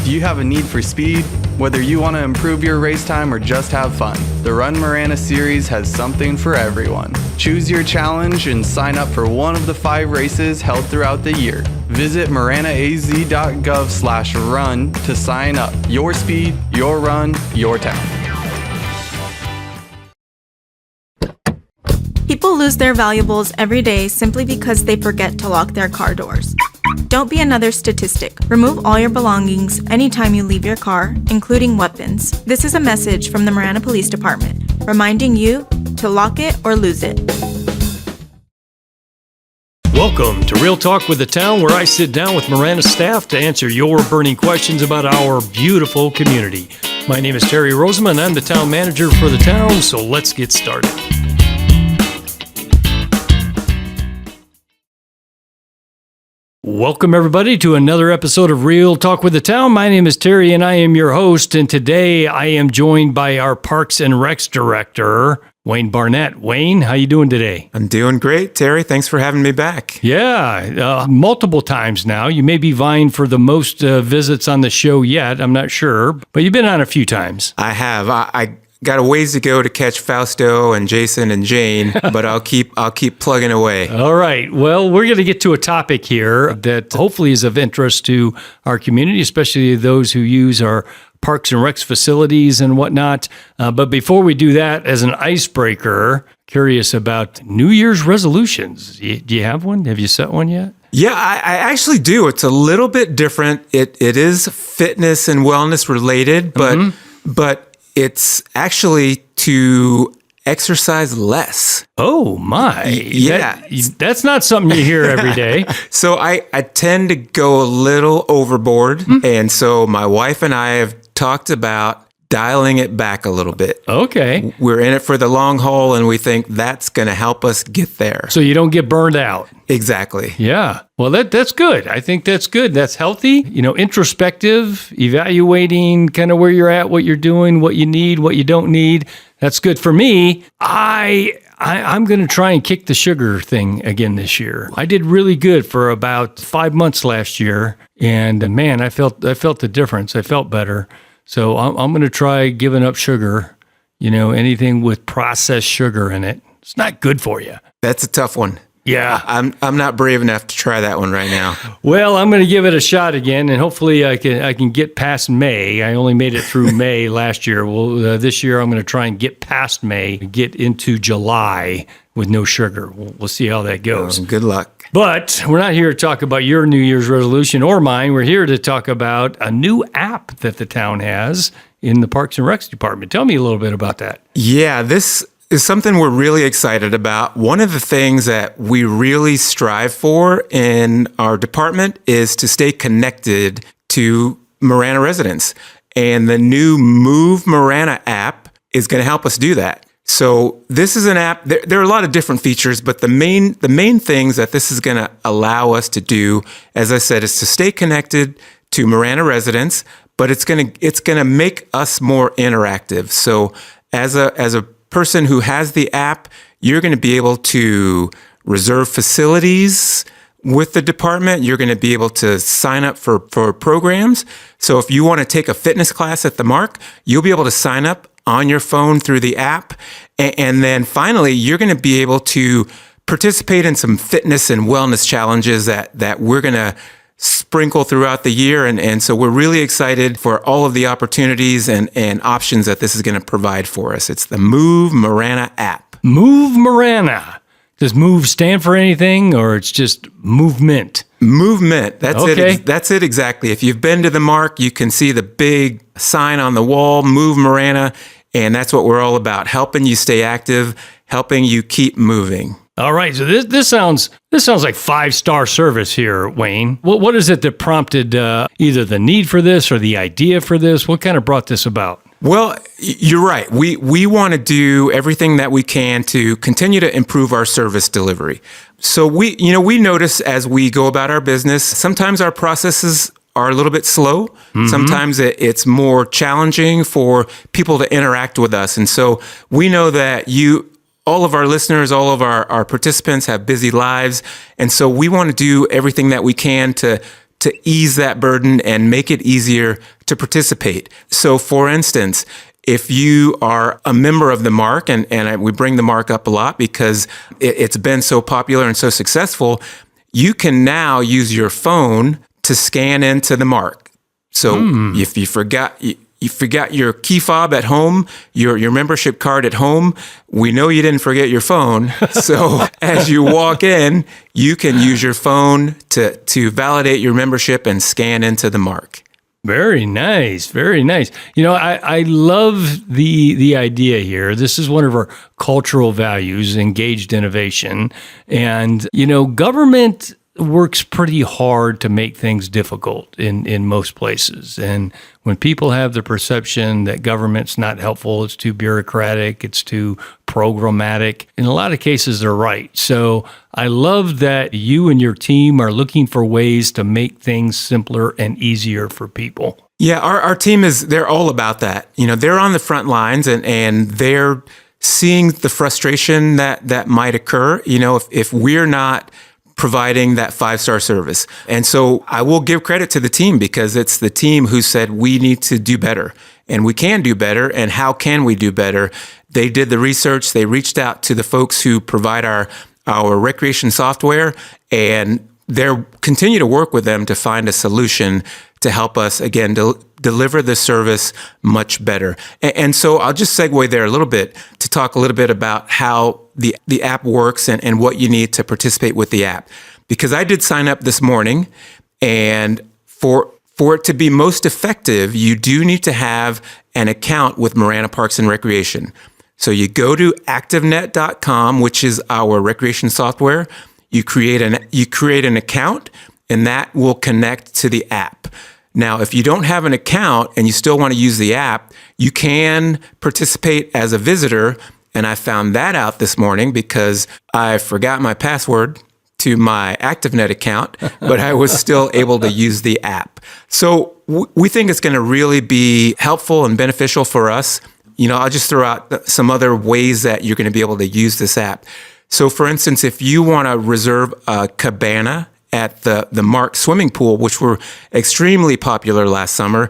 Do you have a need for speed? Whether you want to improve your race time or just have fun, the Run Marana series has something for everyone. Choose your challenge and sign up for one of the 5 races held throughout the year. Visit maranaaz.gov/run to sign up. Your speed, your run, your town. People lose their valuables every day simply because they forget to lock their car doors. Don't be another statistic. Remove all your belongings anytime you leave your car, including weapons. This is a message from the Marana Police Department, reminding you to lock it or lose it. Welcome to Real Talk with the Town, where I sit down with Marana staff to answer your burning questions about our beautiful community. My name is Terry Rozema, and I'm the town manager for the town, so let's get started. Welcome, everybody, to another episode of Real Talk with the Town. My name is Terry, and I am your host. And today I am joined by our Parks and Recs Director, Wayne Barnett. Wayne, how you doing today? I'm doing great, Terry. Thanks for having me back. Yeah, multiple times now. You may be vying for the most visits on the show yet. I'm not sure, but you've been on a few times. I have. I got a ways to go to catch Fausto and Jason and Jane, but I'll keep plugging away. All right. Well, we're going to get to a topic here that hopefully is of interest to our community, especially those who use our Parks and Recs facilities and whatnot. But before we do that, as an icebreaker, curious about New Year's resolutions. Do you have one? Have you set one yet? Yeah, I actually do. It's a little bit different. It is fitness and wellness related, but it's actually to exercise less. Oh, my. Yeah. That's not something you hear every day. So I tend to go a little overboard. And so my wife and I have talked about dialing it back a little bit. Okay. We're in it for the long haul, and we think that's going to help us get there. So you don't get burned out. Exactly. Yeah. Well, that's good. I think that's good. That's healthy. Introspective, evaluating kind of where you're at, what you're doing, what you need, what you don't need. That's good. For me, I'm going to try and kick the sugar thing again this year. I did really good for about 5 months last year, and man, I felt the difference. I felt better. So I'm going to try giving up sugar, anything with processed sugar in it. It's not good for you. That's a tough one. Yeah. I'm not brave enough to try that one right now. Well, I'm going to give it a shot again, and hopefully I can get past May. I only made it through May last year. Well, this year I'm going to try and get past May, get into July with no sugar. We'll see how that goes. Good luck. But we're not here to talk about your New Year's resolution or mine. We're here to talk about a new app that the town has in the Parks and Recs department. Tell me a little bit about that. Yeah, this is something we're really excited about. One of the things that we really strive for in our department is to stay connected to Marana residents. And the new Move Marana app is going to help us do that. So this is an app. There are a lot of different features, but the main things that this is going to allow us to do, as I said, is to stay connected to Marana residents, but it's going to make us more interactive. So as a person who has the app, you're going to be able to reserve facilities with the department. You're going to be able to sign up for programs. So if you want to take a fitness class at the Mark, you'll be able to sign up on your phone through the app. And then finally, you're going to be able to participate in some fitness and wellness challenges that we're going to sprinkle throughout the year. And so we're really excited for all of the opportunities and options that this is going to provide for us. It's the Move Marana app. Move Marana. Does move stand for anything, or it's just movement? Movement. That's okay. it. That's it exactly. If you've been to the Mark, you can see the big sign on the wall, Move Marana, and that's what we're all about, helping you stay active, helping you keep moving. All right. So this sounds like 5-star service here, Wayne. What is it that prompted either the need for this or the idea for this? What kind of brought this about? Well, you're right. We want to do everything that we can to continue to improve our service delivery. So we notice as we go about our business, sometimes our processes are a little bit slow. Mm-hmm. Sometimes it's more challenging for people to interact with us. And so we know that all of our listeners, all of our participants have busy lives. And so we want to do everything that we can to to ease that burden and make it easier to participate. So for instance, if you are a member of the MARC, and we bring the MARC up a lot because it's been so popular and so successful, you can now use your phone to scan into the MARC. So if you forgot your key fob at home, your membership card at home, we know you didn't forget your phone. So as you walk in, you can use your phone to validate your membership and scan into the MARC. Very nice. Very nice. I love the idea here. This is one of our cultural values, engaged innovation. And, government works pretty hard to make things difficult in most places. And when people have the perception that government's not helpful, it's too bureaucratic, it's too programmatic, in a lot of cases, they're right. So I love that you and your team are looking for ways to make things simpler and easier for people. Yeah, our team they're all about that. They're on the front lines and they're seeing the frustration that might occur, if we're not providing that 5-star service. And so I will give credit to the team because it's the team who said we need to do better and we can do better. And how can we do better? They did the research. They reached out to the folks who provide our recreation software, and they're continue to work with them to find a solution to help us, again, deliver the service much better. And so I'll just segue there a little bit to talk a little bit about how the app works and what you need to participate with the app. Because I did sign up this morning, and for it to be most effective, you do need to have an account with Marana Parks and Recreation. So you go to activenet.com, which is our recreation software. You create an account, and that will connect to the app. Now, if you don't have an account and you still want to use the app, you can participate as a visitor. And I found that out this morning because I forgot my password to my ActiveNet account, but I was still able to use the app. So we think it's going to really be helpful and beneficial for us. I'll just throw out some other ways that you're going to be able to use this app. So for instance, if you want to reserve a cabana at the MARC swimming pool, which were extremely popular last summer,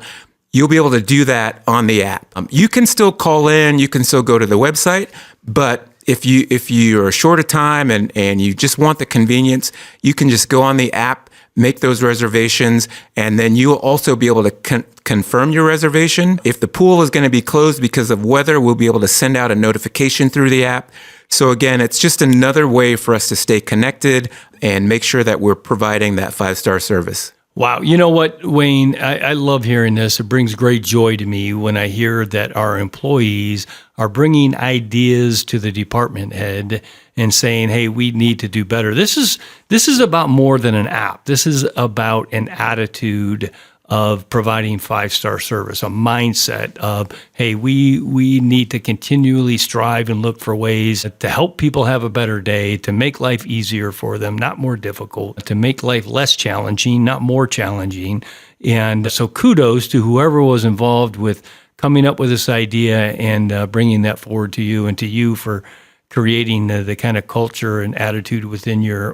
you'll be able to do that on the app. You can still call in, you can still go to the website, but if you're short of time and you just want the convenience, you can just go on the app, make those reservations, and then you'll also be able to confirm your reservation. If the pool is going to be closed because of weather, we'll be able to send out a notification through the app. So again, it's just another way for us to stay connected and make sure that we're providing that 5-star service. Wow. You know what, Wayne, I love hearing this. It brings great joy to me when I hear that our employees are bringing ideas to the department head and saying, hey, we need to do better. This is about more than an app. This is about an attitude of providing 5-star service, a mindset of, hey, we need to continually strive and look for ways to help people have a better day, to make life easier for them, not more difficult, to make life less challenging, not more challenging. And so kudos to whoever was involved with coming up with this idea and bringing that forward to you, and to you for creating the kind of culture and attitude within your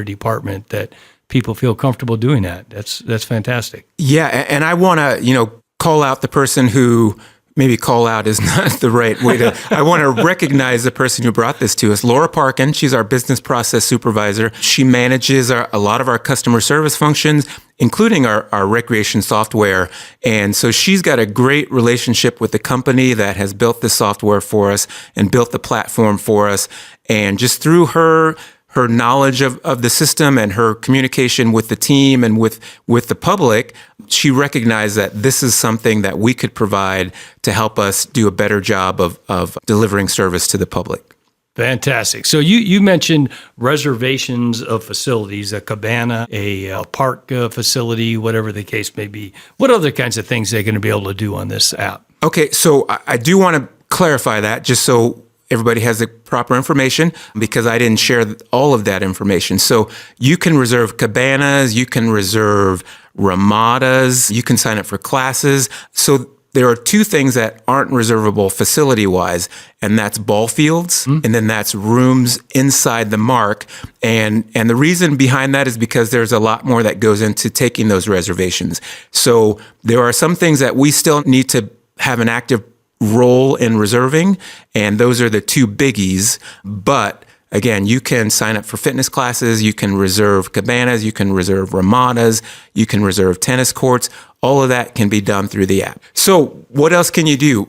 department that people feel comfortable doing that. That's fantastic. Yeah, and I want to, call out the person who, maybe call out is not the right way to, I want to recognize the person who brought this to us. Laura Parkin, she's our business process supervisor. She manages a lot of our customer service functions, including our recreation software. And so she's got a great relationship with the company that has built this software for us and built the platform for us. And just through her knowledge of the system and her communication with the team and with the public, she recognized that this is something that we could provide to help us do a better job of delivering service to the public. Fantastic. So you mentioned reservations of facilities, a cabana, a park facility, whatever the case may be. What other kinds of things they're going to be able to do on this app? Okay, so I do want to clarify that just so everybody has the proper information, because I didn't share all of that information. So you can reserve cabanas, you can reserve ramadas, you can sign up for classes. So there are two things that aren't reservable facility-wise, and that's ball fields, and then that's rooms inside the mark. And the reason behind that is because there's a lot more that goes into taking those reservations. So there are some things that we still need to have an active role in reserving, and those are the two biggies. But again, you can sign up for fitness classes, you can reserve cabanas, you can reserve ramadas, you can reserve tennis courts. All of that can be done through the app. So what else can you do?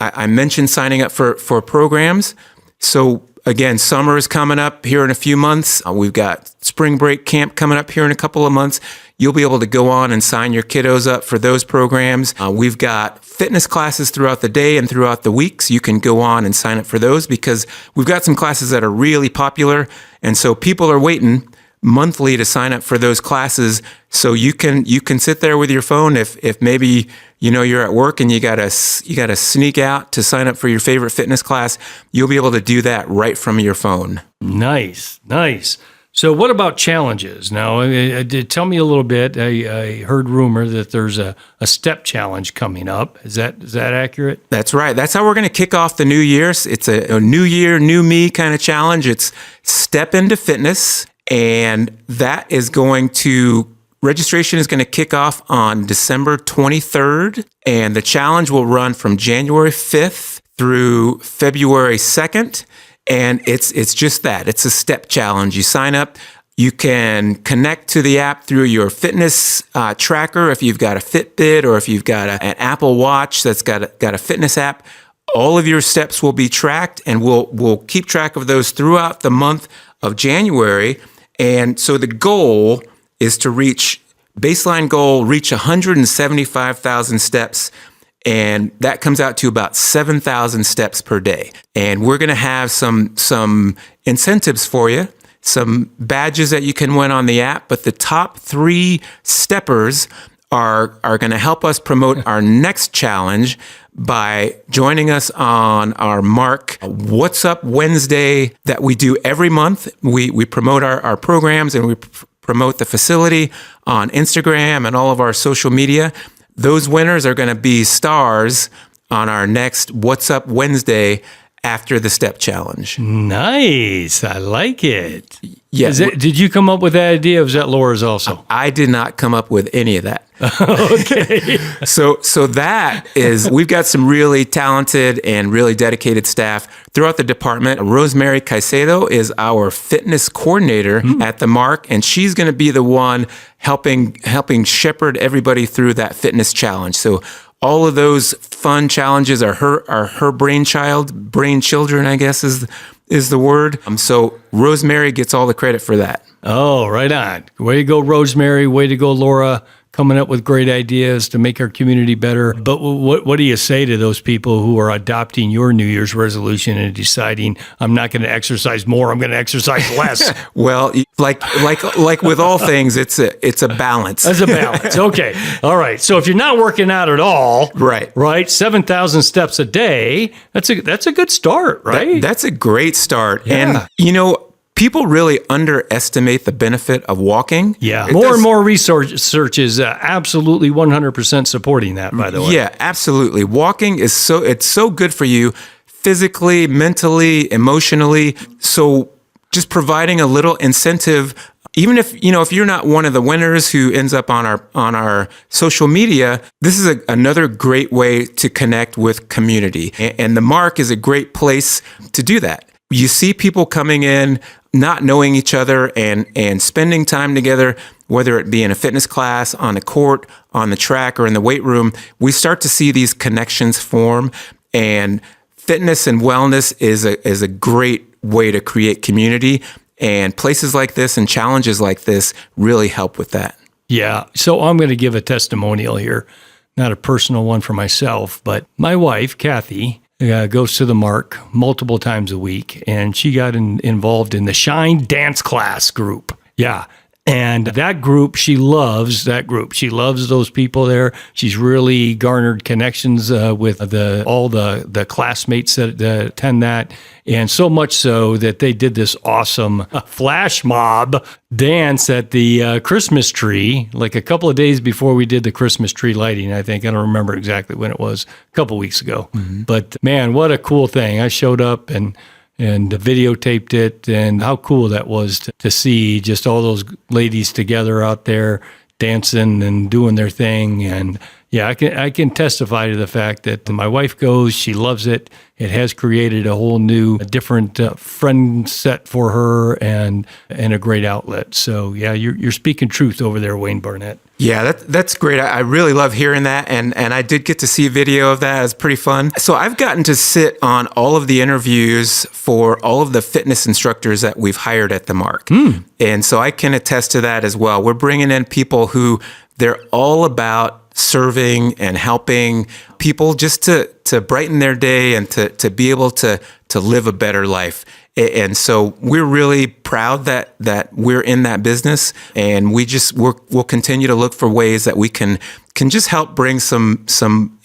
I mentioned signing up for programs. So again, summer is coming up here in a few months. We've got spring break camp coming up here in a couple of months. You'll be able to go on and sign your kiddos up for those programs. We've got fitness classes throughout the day and throughout the weeks. You can go on and sign up for those because we've got some classes that are really popular. And so people are waiting monthly to sign up for those classes. So you can sit there with your phone if maybe you're at work and you gotta sneak out to sign up for your favorite fitness class. You'll be able to do that right from your phone. Nice. So what about challenges? Now, tell me a little bit. I heard rumor that there's a step challenge coming up. Is that accurate? That's right. That's how we're going to kick off the new year. It's a new year, new me kind of challenge. It's Step Into Fitness, and that is registration is going to kick off on December 23rd, and the challenge will run from January 5th through February 2nd. And it's just that. It's a step challenge. You sign up. You can connect to the app through your fitness tracker if you've got a Fitbit or if you've got an Apple Watch that's got a fitness app. All of your steps will be tracked, and we'll keep track of those throughout the month of January. And so the goal is to reach 175,000 steps. And that comes out to about 7,000 steps per day. And we're going to have some incentives for you, some badges that you can win on the app. But the top 3 steppers are going to help us promote our next challenge by joining us on our Mark What's Up Wednesday that we do every month. We promote our programs and we promote the facility on Instagram and all of our social media. Those winners are going to be stars on our next What's Up Wednesday after the step challenge. Nice. I like it. Yeah. Did you come up with that idea, or was that Laura's also? I did not come up with any of that. Okay. So that is, we've got some really talented and really dedicated staff throughout the department. Rosemary Caicedo is our fitness coordinator at the Mark, and she's going to be the one helping shepherd everybody through that fitness challenge. So all of those fun challenges are her brainchildren, I guess is the word. So Rosemary gets all the credit for that. Oh, right on. Way to go, Rosemary. Way to go, Laura. Coming up with great ideas to make our community better. But what do you say to those people who are adopting your New Year's resolution and deciding, I'm not going to exercise more, I'm going to exercise less? Well, like with all things, it's a balance. That's a balance. Okay. All right. So if you're not working out at all, right, 7,000 steps a day, that's a good start, right? That's a great start. Yeah. And people really underestimate the benefit of walking. Yeah. More and more research is absolutely 100% supporting that, by the way. Yeah, absolutely. Walking is so good for you physically, mentally, emotionally. So just providing a little incentive, even if you're not one of the winners who ends up on our social media, this is another great way to connect with community. And the Mark is a great place to do that. You see people coming in, not knowing each other and spending time together, whether it be in a fitness class, on a court, on the track, or in the weight room. We start to see these connections form, and fitness and wellness is a great way to create community. And places like this and challenges like this really help with that. Yeah. So I'm going to give a testimonial here, not a personal one for myself, but my wife, Kathy, goes to the Mark multiple times a week, and she got involved in the Shine dance class group. Yeah. And that group, she loves that group. She loves those people there. She's really garnered connections with all the classmates that attend that. And so much so that they did this awesome flash mob dance at the Christmas tree, like a couple of days before we did the Christmas tree lighting, I think. I don't remember exactly when it was, a couple weeks ago. Mm-hmm. But man, what a cool thing. I showed up and videotaped it, and how cool that was to see just all those ladies together out there dancing and doing their thing. And yeah, I can testify to the fact that my wife goes, she loves it. It has created a whole new, different friend set for her and a great outlet. So yeah, you're speaking truth over there, Wayne Barnett. Yeah, that's great. I really love hearing that. And I did get to see a video of that. It's pretty fun. So I've gotten to sit on all of the interviews for all of the fitness instructors that we've hired at the Mark. And so I can attest to that as well. We're bringing in people who they're all about serving and helping people just to brighten their day and to be able to live a better life. And so we're really proud that we're in that business, and we'll continue to look for ways that we can just help bring some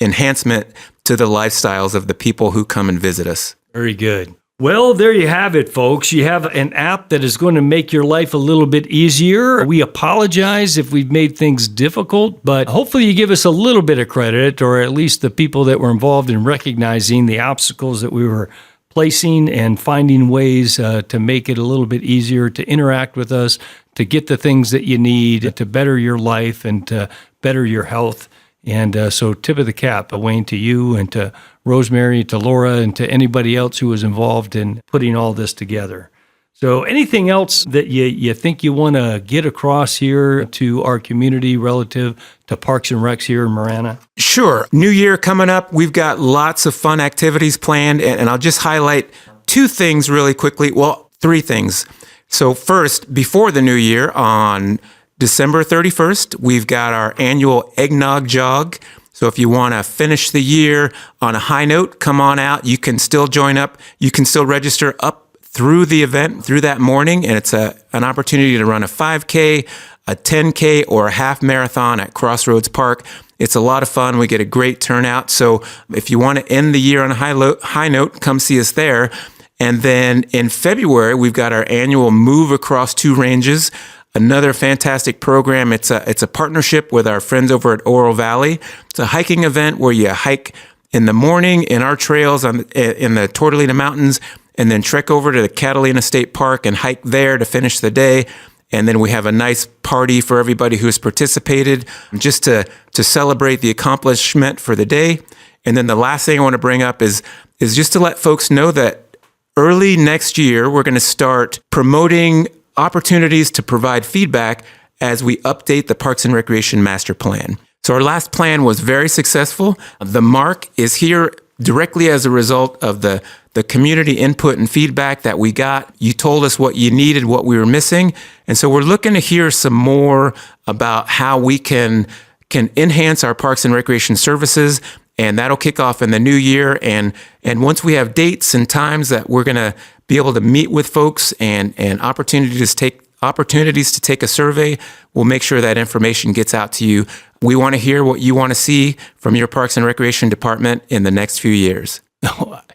enhancement to the lifestyles of the people who come and visit us. Very good. Well, there you have it, folks. You have an app that is going to make your life a little bit easier. We apologize if we've made things difficult, but hopefully you give us a little bit of credit, or at least the people that were involved in recognizing the obstacles that we were placing and finding ways to make it a little bit easier to interact with us, to get the things that you need, to better your life and to better your health. And so tip of the cap, Wayne, to you and to Rosemary, to Laura, and to anybody else who was involved in putting all this together. So anything else that you think you want to get across here to our community relative to Parks and Recs here in Marana? Sure. New Year coming up. We've got lots of fun activities planned, and I'll just highlight two things really quickly. Well, three things. So first, before the new year, on December 31st, we've got our annual Eggnog Jog. So if you want to finish the year on a high note, come on out. You can still join up. You can still register up through the event, through that morning, and it's an opportunity to run a 5K, a 10K, or a half marathon at Crossroads Park. It's a lot of fun. We get a great turnout. So if you want to end the year on a high note, come see us there. And then in February, we've got our annual Move Across Two Ranges, another fantastic program. It's a partnership with our friends over at Oro Valley. It's a hiking event where you hike in the morning in our trails in the Tortolina Mountains, and then trek over to the Catalina State Park and hike there to finish the day. And then we have a nice party for everybody who's participated, just to celebrate the accomplishment for the day. And then the last thing I want to bring up is just to let folks know that early next year, we're going to start promoting opportunities to provide feedback as we update the Parks and Recreation Master Plan. So our last plan was very successful. The Mark is here directly as a result of the community input and feedback that we got. You told us what you needed, what we were missing. And so we're looking to hear some more about how we can enhance our Parks and Recreation services. And that'll kick off in the new year. And once we have dates and times that we're going to be able to meet with folks and opportunities to take a survey, we'll make sure that information gets out to you. We want to hear what you want to see from your Parks and Recreation department in the next few years.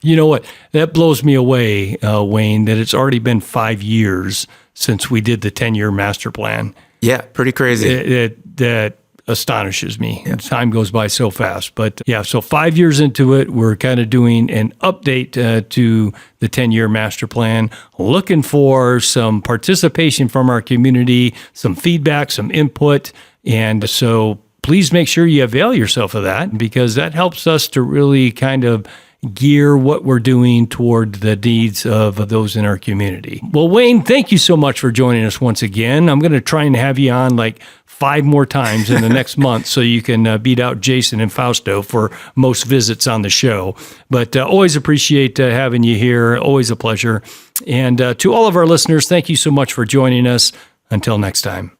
You know what? That blows me away, Wayne, that it's already been 5 years since we did the 10-year master plan. Yeah, pretty crazy. That astonishes me. Yeah. Time goes by so fast. But yeah, so 5 years into it, we're kind of doing an update to the 10-year master plan, looking for some participation from our community, some feedback, some input. And so please make sure you avail yourself of that, because that helps us to really kind of gear what we're doing toward the needs of those in our community. Well, Wayne, thank you so much for joining us once again. I'm going to try and have you on like 5 more times in the next month so you can beat out Jason and Fausto for most visits on the show. But always appreciate having you here. Always a pleasure. And to all of our listeners, thank you so much for joining us. Until next time.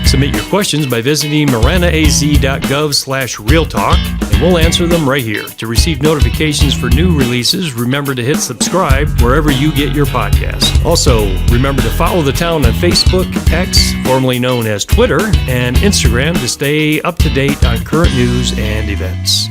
Submit your questions by visiting maranaaz.gov/realtalk, and we'll answer them right here. To receive notifications for new releases, remember to hit subscribe wherever you get your podcasts. Also, remember to follow the town on Facebook, X, formerly known as Twitter, and Instagram to stay up to date on current news and events.